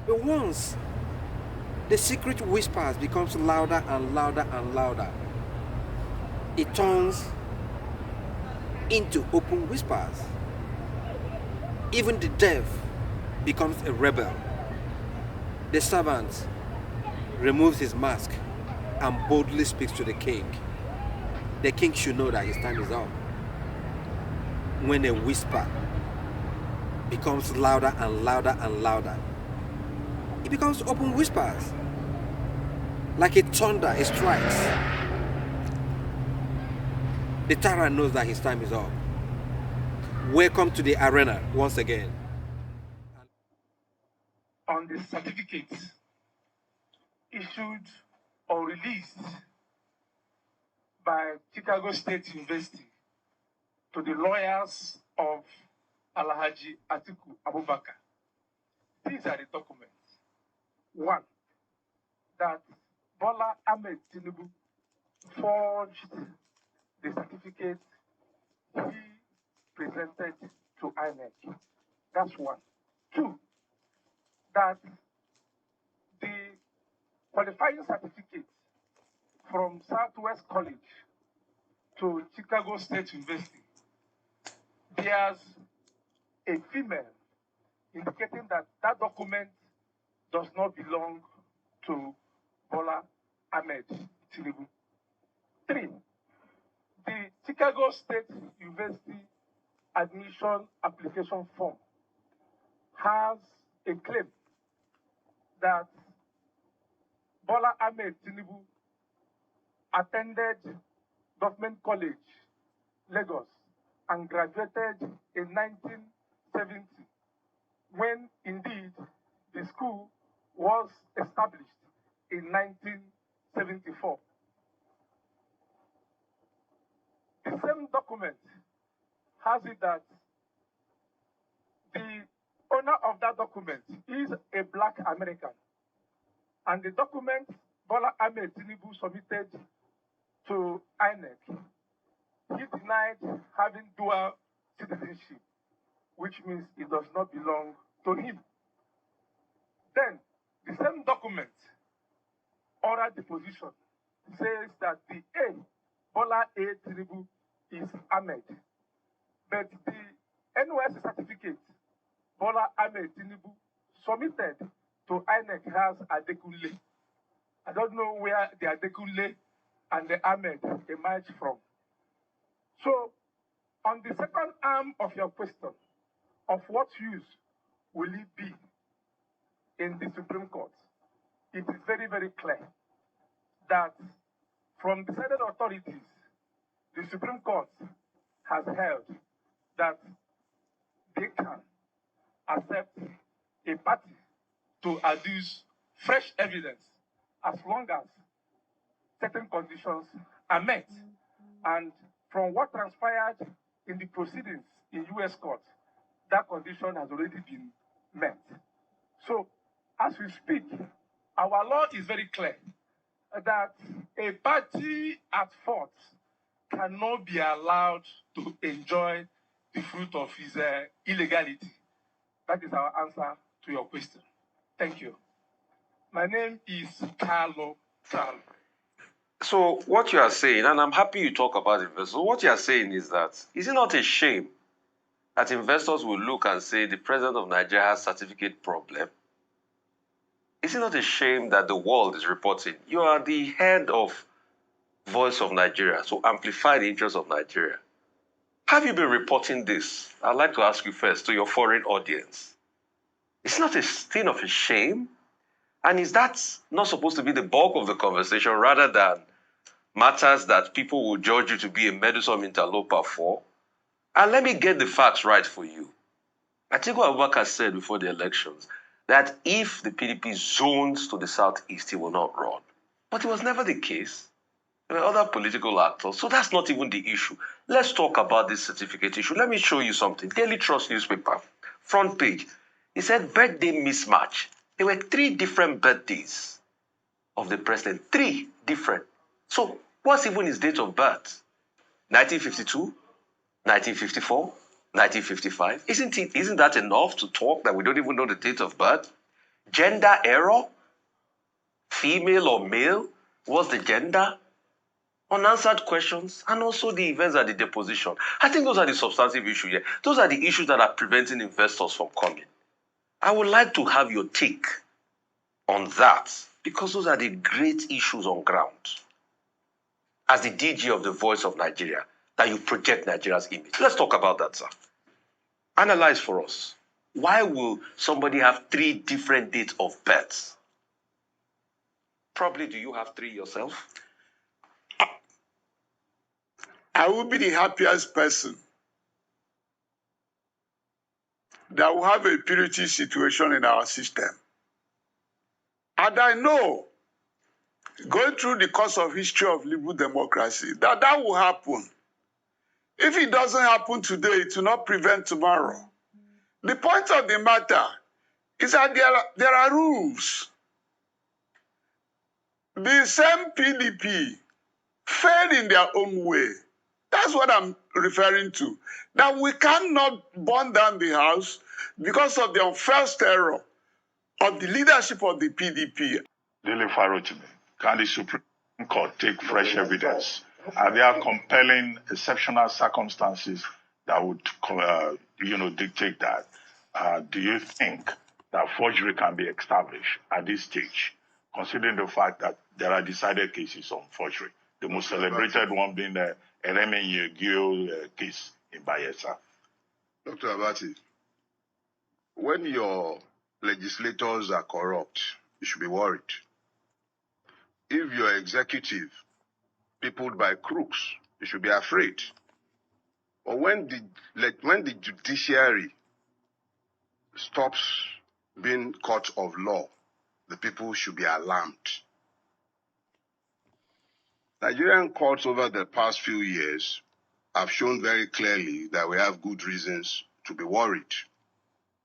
But once the secret whispers becomes louder and louder and louder, it turns into open whispers. Even the deaf becomes a rebel. The servant removes his mask and boldly speaks to the king. The king should know that his time is up. When a whisper becomes louder and louder and louder, it becomes open whispers. Like a thunder, it strikes. The tyrant knows that his time is up. Welcome to the arena once again. On the certificates issued or released by Chicago State University to the lawyers of Alhaji ATIKU Abubakar. These are the documents. One, that Bola Ahmed Tinubu forged the certificate he presented to INEC. That's one. Two, that the qualifying certificate from Southwest College to Chicago State University bears a female, indicating that that document does not belong to Bola Ahmed Tinubu. Three, the Chicago State University admission application form has a claim that Bola Ahmed Tinubu attended Government College, Lagos, and graduated in 1970, when indeed the school was established in 1974. The same document has it that the owner of that document is a Black American, and the document Bola Ahmed Tinubu submitted to INEC, he denied having dual citizenship, which means it does not belong to him. Then, the same document, oral deposition, says that the A, Bola A. Tinubu, is Ahmed. But the NYC certificate, Bola Ahmed Tinubu, submitted to INEC has Adekunle. I don't know where the Adekunle and the Ahmed emerged from. So, on the second arm of your question, of what use will it be in the Supreme Court, it is very, very clear that from decided authorities, the Supreme Court has held that they can accept a party to adduce fresh evidence as long as certain conditions are met. And from what transpired in the proceedings in U.S. courts, that condition has already been met. So, as we speak, our law is very clear that a party at fault cannot be allowed to enjoy the fruit of his illegality. That is our answer to your question. Thank you. My name is Carlo Tal. So what you are saying, and I'm happy you talk about investors, what you are saying is that, is it not a shame that investors will look and say the president of Nigeria has certificate problem? Is it not a shame that the world is reporting? You are the head of Voice of Nigeria, so amplify the interests of Nigeria. Have you been reporting this? I'd like to ask you first, to your foreign audience. It's not a thing of a shame? And is that not supposed to be the bulk of the conversation rather than matters that people will judge you to be a meddlesome interloper for? And let me get the facts right for you. ATIKU Abubakar said before the elections that if the PDP zones to the southeast, he will not run. But it was never the case. There were other political actors, so that's not even the issue. Let's talk about this certificate issue. Let me show you something. Daily Trust newspaper, front page. It said birthday mismatch. There were 3 different birthdays of the president. 3 different. So what's even his date of birth? 1952, 1954, 1955. Isn't that enough to talk that we don't even know the date of birth? Gender error? Female or male? What's the gender? Unanswered questions, and also the events at the deposition. I think those are the substantive issues here. Those are the issues that are preventing investors from coming. I would like to have your take on that, because those are the great issues on ground. As the DG of the Voice of Nigeria, that you project Nigeria's image. Let's talk about that, sir. Analyze for us. Why will somebody have 3 different dates of birth? Probably do you have 3 yourself? I will be the happiest person that will have a purity situation in our system. And I know, going through the course of history of liberal democracy, that will happen. If it doesn't happen today, it will not prevent tomorrow. The point of the matter is that there are rules. The same PDP failed in their own way. That's what I'm referring to. That we cannot burn down the house because of the unfelt error of the leadership of the PDP. Dele Farotimi, can the Supreme Court take fresh evidence? Are there compelling exceptional circumstances that would, dictate that? Do you think that forgery can be established at this stage, considering the fact that there are decided cases on forgery? The most celebrated one being the Eremenye case in Bayelsa. Dr. Abati, when your legislators are corrupt, you should be worried. If your executive peopled by crooks, you should be afraid. Or when the judiciary stops being court of law, the people should be alarmed. Nigerian courts over the past few years have shown very clearly that we have good reasons to be worried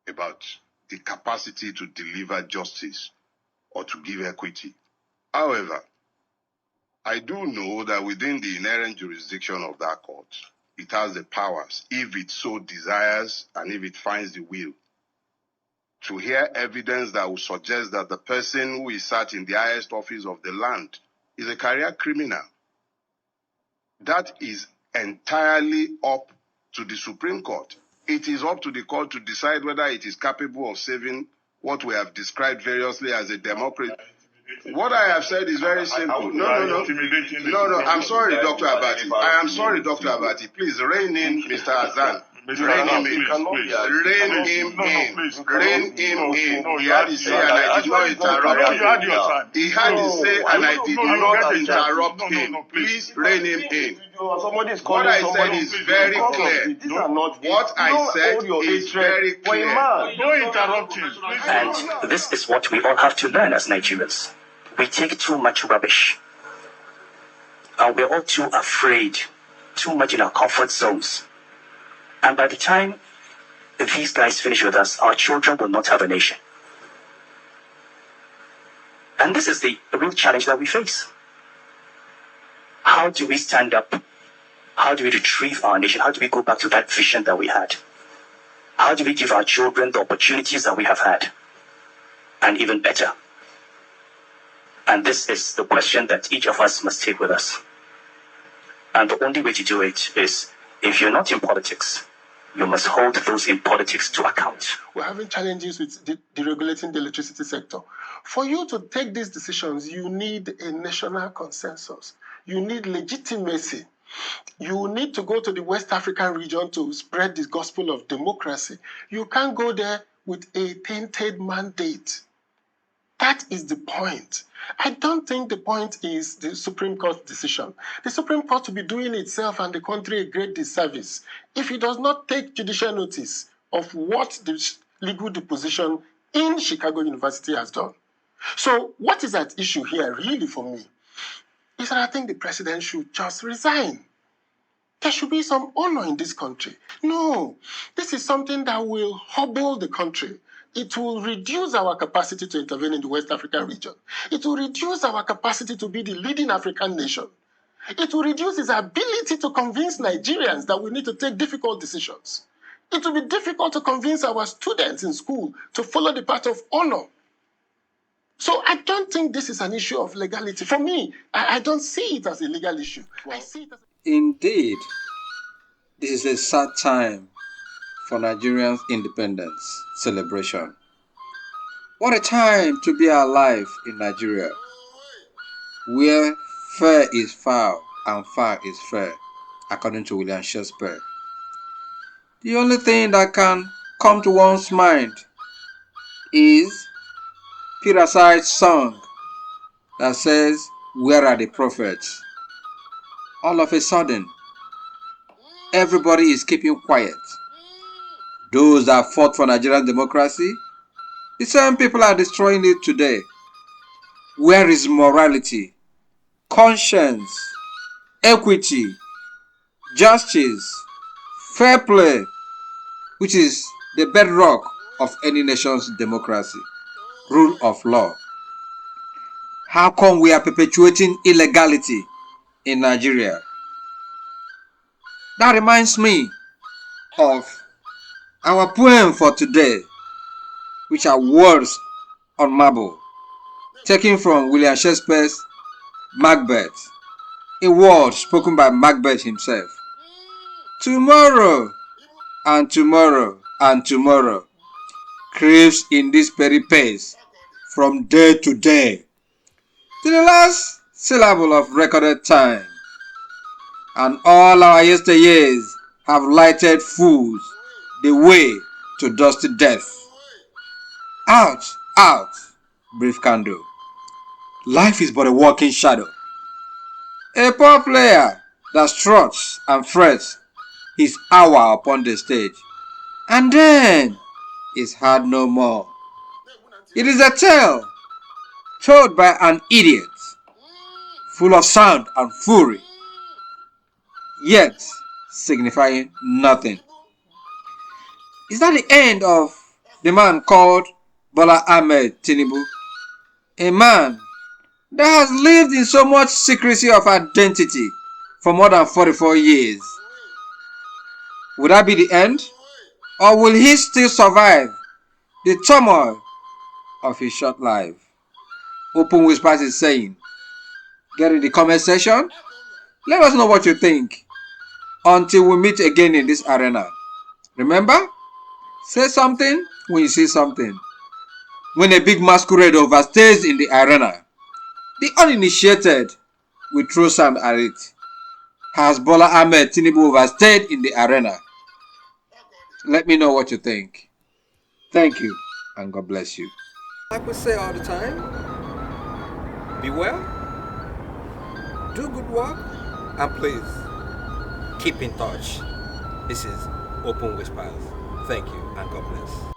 about the capacity to deliver justice or to give equity. However, I do know that within the inherent jurisdiction of that court, it has the powers, if it so desires and if it finds the will, to hear evidence that will suggest that the person who is sat in the highest office of the land is a career criminal. That is entirely up to the Supreme Court. It is up to the court to decide whether it is capable of saving what we have described variously as a democracy. What I have said is very simple. No. I'm sorry, Dr. Abati. I am sorry, Dr. Abati. Please rein in Mr. Azan. Rein him in. Rein him in. He had his say and I did not interrupt him. He had his say and I did not interrupt him. Please rein him in. What I said is very clear. What I said is very clear. Don't interrupt him. And this is what we all have to learn as Nigerians. We take too much rubbish. And we're all too afraid, too much in our comfort zones. And by the time these guys finish with us, our children will not have a nation. And this is the real challenge that we face. How do we stand up? How do we retrieve our nation? How do we go back to that vision that we had? How do we give our children the opportunities that we have had? And even better. And this is the question that each of us must take with us. And the only way to do it is, if you're not in politics, you must hold those in politics to account. We're having challenges with deregulating the electricity sector. For you to take these decisions, you need a national consensus. You need legitimacy. You need to go to the West African region to spread the gospel of democracy. You can't go there with a tainted mandate. That is the point. I don't think the point is the Supreme Court decision. The Supreme Court will be doing itself and the country a great disservice if it does not take judicial notice of what the legal deposition in Chicago University has done. So what is at issue here really for me is that I think the president should just resign. There should be some honor in this country. No, this is something that will hobble the country. It will reduce our capacity to intervene in the West African region. It will reduce our capacity to be the leading African nation. It will reduce its ability to convince Nigerians that we need to take difficult decisions. It will be difficult to convince our students in school to follow the path of honor. So I don't think this is an issue of legality. For me, I don't see it as a legal issue. I see it as Indeed, this is a sad time for Nigerians' independence celebration. What a time to be alive in Nigeria, where fair is foul and foul is fair, according to William Shakespeare. The only thing that can come to one's mind is Peter Side's song that says, "Where are the prophets?" All of a sudden, everybody is keeping quiet. Those that fought for Nigerian democracy, the same people are destroying it today. Where is morality, conscience, equity, justice, fair play, which is the bedrock of any nation's democracy, rule of law? How come we are perpetuating illegality in Nigeria? That reminds me of our poem for today, which are words on marble, taken from William Shakespeare's Macbeth, a word spoken by Macbeth himself. Tomorrow and tomorrow and tomorrow craves in this very pace, from day to day, to the last syllable of recorded time, and all our yesteryears have lighted fools the way to dusty death. Out, out, brief candle. Life is but a walking shadow. A poor player that struts and frets his hour upon the stage, and then is heard no more. It is a tale told by an idiot, full of sound and fury, yet signifying nothing. Is that the end of the man called Bola Ahmed Tinubu? A man that has lived in so much secrecy of identity for more than 44 years. Would that be the end? Or will he still survive the turmoil of his short life? Open Whispers is saying, get in the comment section. Let us know what you think. Until we meet again in this arena. Remember, say something when you see something. When a big masquerade overstays in the arena, the uninitiated will throw sand at it. Has Bola Ahmed Tinubu overstayed in the arena? Let me know what you think. Thank you, and God bless you. Like we say all the time, be well, do good work, and please keep in touch. This is Open Whispers. Thank you, and God bless.